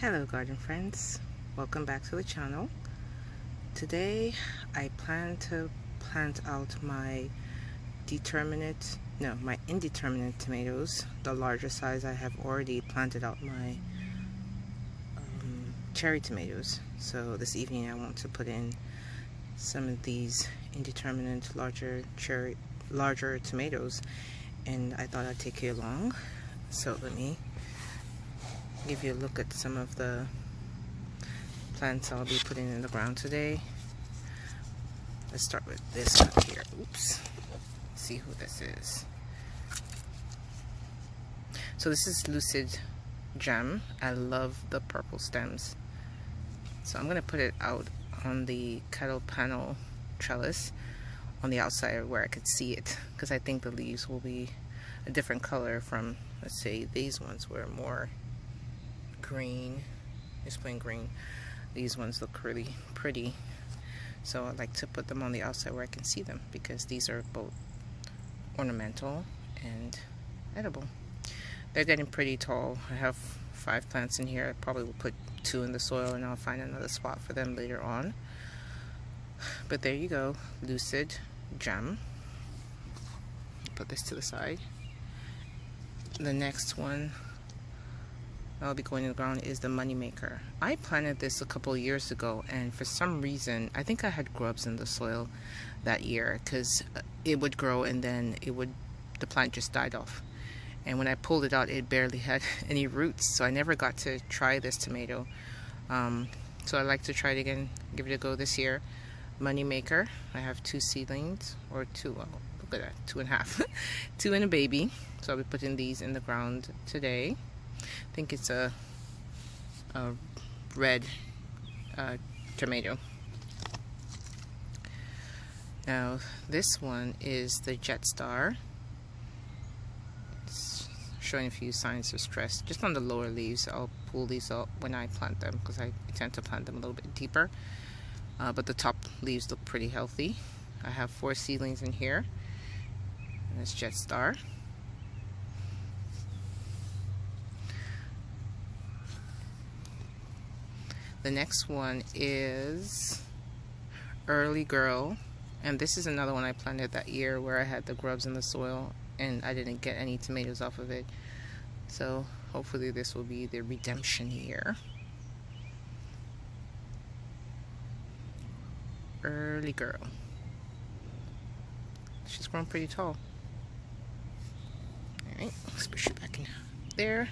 Hello garden friends, welcome back to the channel. Today I plan to plant out my indeterminate tomatoes, the larger size. I have already planted out my cherry tomatoes, so this evening I want to put in some of these indeterminate larger tomatoes, and I thought I'd take you along. So let me give you a look at some of the plants I'll be putting in the ground today. Let's start with this one here. Oops. See who this is. So this is Lucid Gem. I love the purple stems. So I'm going to put it out on the kettle panel trellis on the outside where I could see it, because I think the leaves will be a different color from, let's say, these ones were more green. It's plain green. These ones look really pretty, so I like to put them on the outside where I can see them, because these are both ornamental and edible. They're getting pretty tall. I have 5 plants in here. I probably will put 2 in the soil, and I'll find another spot for them later on. But there you go, Lucid Gem. Put this to the side. The next one I'll be going in the ground is the Moneymaker. I planted this a couple of years ago, and for some reason I think I had grubs in the soil that year, because it would grow and then the plant just died off, and when I pulled it out it barely had any roots, so I never got to try this tomato. So I'd like to try it again, give it a go this year. Moneymaker. I have 2 seedlings, or 2, well, look at that, 2.5 2 and a baby. So I'll be putting these in the ground today. I think it's a red tomato. Now this one is the Jet Star. It's showing a few signs of stress just on the lower leaves. I'll pull these out when I plant them, because I tend to plant them a little bit deeper. But the top leaves look pretty healthy. I have 4 seedlings in here, and it's Jet Star. The next one is Early Girl, and this is another one I planted that year where I had the grubs in the soil and I didn't get any tomatoes off of it. So hopefully this will be the redemption year. Early Girl. She's grown pretty tall. Alright, let's push it back in there.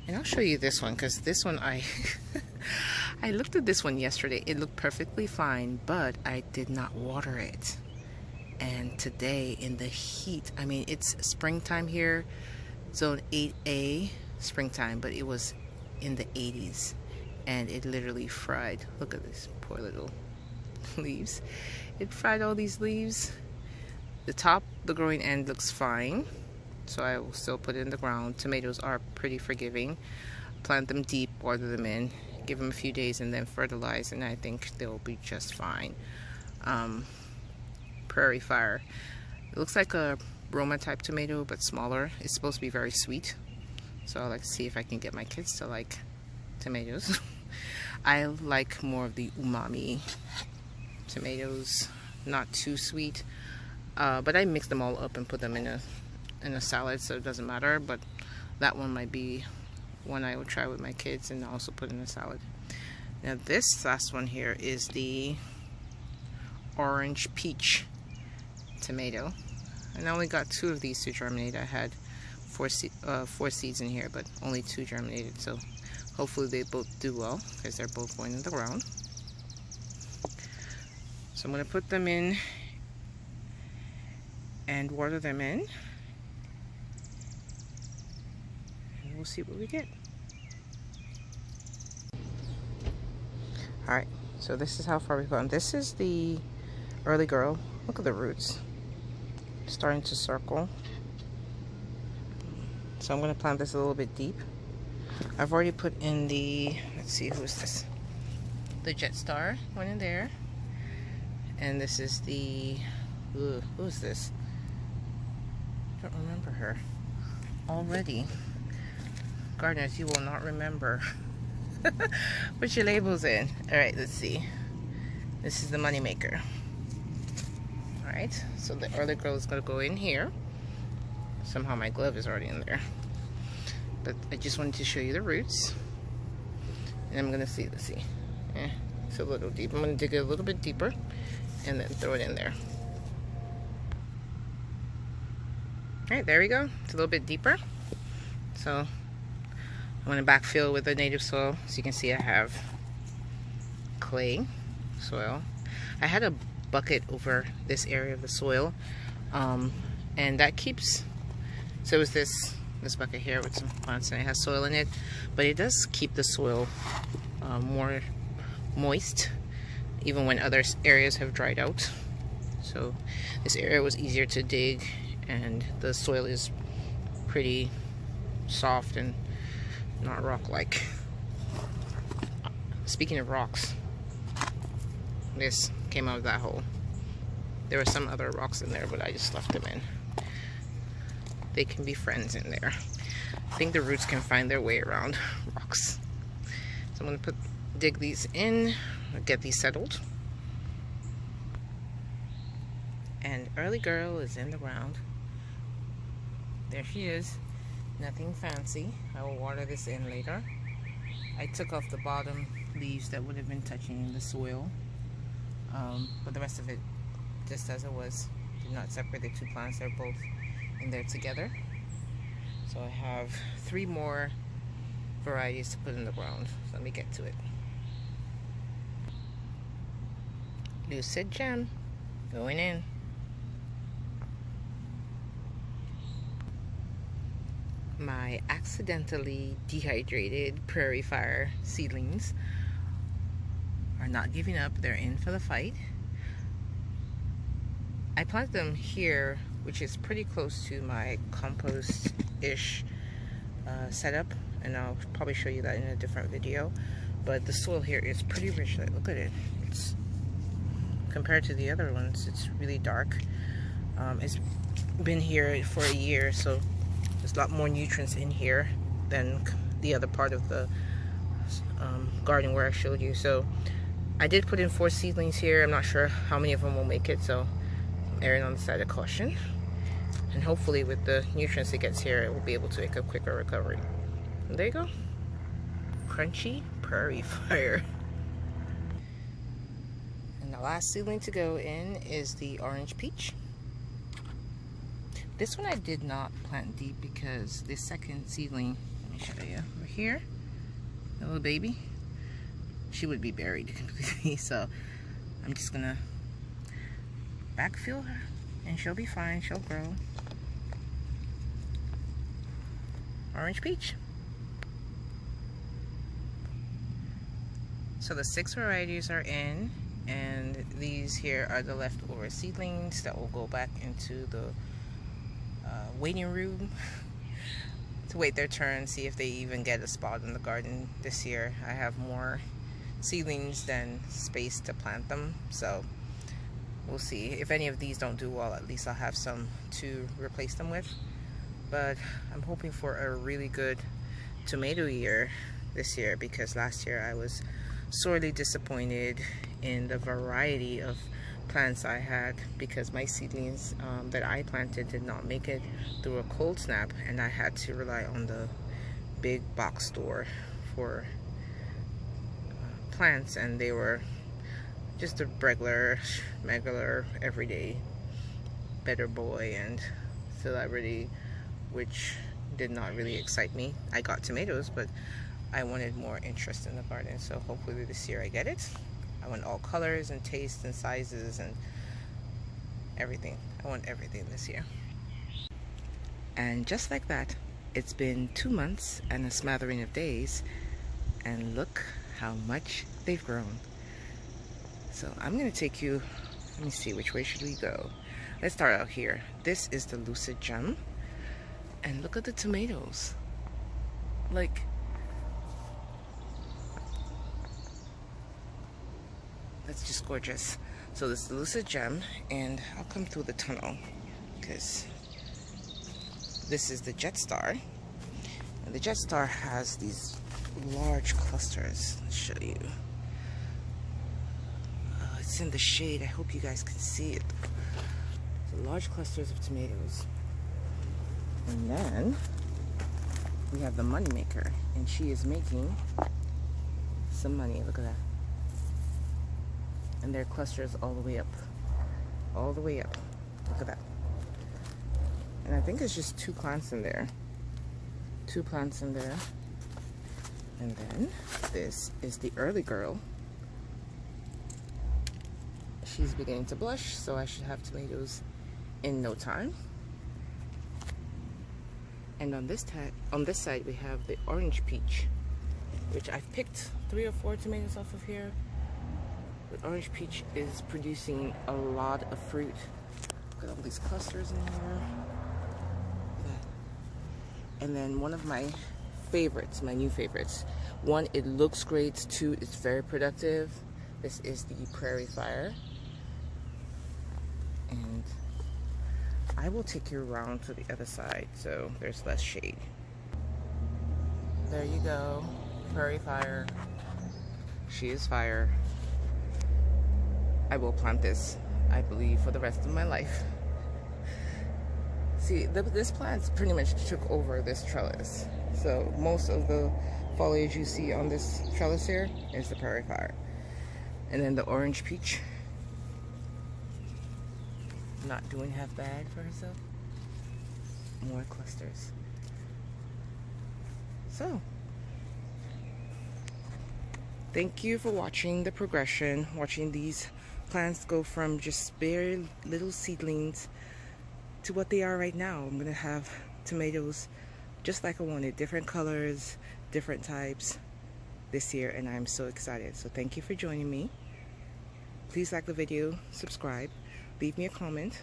And I'll show you this one, because this one I looked at this one yesterday. It looked perfectly fine, but I did not water it. And today in the heat, I mean, it's springtime here, zone 8A, springtime, but it was in the 80s and it literally fried. Look at this poor little leaves. It fried all these leaves. The growing end looks fine, so I will still put it in the ground. Tomatoes are pretty forgiving. Plant them deep, water them in, give them a few days, and then fertilize, and I think they'll be just fine. Prairie Fire. It looks like a Roma type tomato, but smaller. It's supposed to be very sweet, so I like to see if I can get my kids to like tomatoes. I like more of the umami tomatoes, not too sweet, but I mix them all up and put them in a salad, so it doesn't matter. But that one might be one I will try with my kids and also put in a salad. Now this last one here is the orange peach tomato, and I only got 2 of these to germinate. I had 4 seeds in here, but only 2 germinated, so hopefully they both do well, because they're both going in the ground. So I'm going to put them in and water them in, and we'll see what we get. Alright, so this is how far we've gone. This is the Early Girl. Look at the roots starting to circle. So I'm going to plant this a little bit deep. I've already put in the, let's see, who's this? The Jet Star went in there. And this is the, who's this? I don't remember her already. Gardeners, you will not remember Put your labels in. All right, let's see. This is the money maker. All right, so the early girl is gonna go in here. Somehow my glove is already in there. But I just wanted to show you the roots. And I'm gonna see, let's see. It's a little deep. I'm gonna dig it a little bit deeper and then throw it in there. All right, there we go. It's a little bit deeper. So I'm gonna backfill with the native soil. So you can see I have clay soil. I had a bucket over this area of the soil, and that keeps, so it was this bucket here with some plants, and it has soil in it, but it does keep the soil more moist even when other areas have dried out. So this area was easier to dig, and the soil is pretty soft and not rock-like. Speaking of rocks, this came out of that hole. There were some other rocks in there, but I just left them in. They can be friends in there. I think the roots can find their way around rocks. So I'm gonna dig these in, get these settled. And early girl is in the ground. There she is. Nothing fancy. I will water this in later. I took off the bottom leaves that would have been touching the soil, but the rest of it, just as it was, did not separate the two plants. They're both in there together. So I have 3 more varieties to put in the ground. So let me get to it. Lucid Gem going in. My accidentally dehydrated prairie fire seedlings are not giving up. They're in for the fight. I planted them here, which is pretty close to my compost-ish setup, and I'll probably show you that in a different video. But the soil here is pretty rich. Look at it. It's, compared to the other ones, it's really dark. It's been here for a year, so there's a lot more nutrients in here than the other part of the garden where I showed you. So I did put in 4 seedlings here. I'm not sure how many of them will make it, so I'm erring on the side of caution. And hopefully with the nutrients it gets here, it will be able to make a quicker recovery. And there you go. Crunchy prairie fire. And the last seedling to go in is the orange peach. This one I did not plant deep because this second seedling, let me show you, over here, the little baby, she would be buried completely. So I'm just gonna backfill her and she'll be fine, she'll grow. Orange peach. So the 6 varieties are in, and these here are the leftover seedlings that will go back into the waiting room to wait their turn, see if they even get a spot in the garden this year. I have more seedlings than space to plant them, so we'll see. If any of these don't do well, at least I'll have some to replace them with. But I'm hoping for a really good tomato year this year, because last year I was sorely disappointed in the variety of plants I had, because my seedlings that I planted did not make it through a cold snap, and I had to rely on the big box store for plants, and they were just a regular everyday Better Boy and Celebrity, which did not really excite me. I got tomatoes, but I wanted more interest in the garden, so hopefully this year I get it. I want all colors and tastes and sizes and everything. I want everything this year. And just like that, it's been 2 months and a smattering of days, and look how much they've grown. So I'm gonna take you, let me see, which way should we go? Let's start out here. This is the Lucid Gem, and look at the tomatoes. Like, that's just gorgeous. So this is the Lucid Gem, and I'll come through the tunnel because this is the Jet Star. The Jet Star has these large clusters. I'll show you. It's in the shade. I hope you guys can see it. So large clusters of tomatoes. And then we have the money maker, and she is making some money. Look at that. And there are clusters all the way up. All the way up. Look at that. And I think it's just 2 plants in there. 2 plants in there. And then this is the early girl. She's beginning to blush, so I should have tomatoes in no time. And on this side we have the orange peach, which I've picked 3 or 4 tomatoes off of here. The orange peach is producing a lot of fruit. Look at all these clusters in here. And then one of my favorites, my new favorites. 1, it looks great. 2, it's very productive. This is the Prairie Fire. And I will take you around to the other side so there's less shade. There you go, Prairie Fire. She is fire. I will plant this, I believe, for the rest of my life. See, this plant pretty much took over this trellis. So most of the foliage you see on this trellis here is the Prairie Fire. And then the orange peach, not doing half bad for herself. More clusters. So, thank you for watching the progression, watching these plants go from just very little seedlings to what they are right now. I'm gonna have tomatoes just like I wanted, different colors, different types this year, and I'm so excited. So thank you for joining me. Please like the video, subscribe, leave me a comment,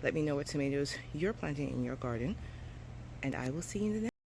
let me know what tomatoes you're planting in your garden, and I will see you in the next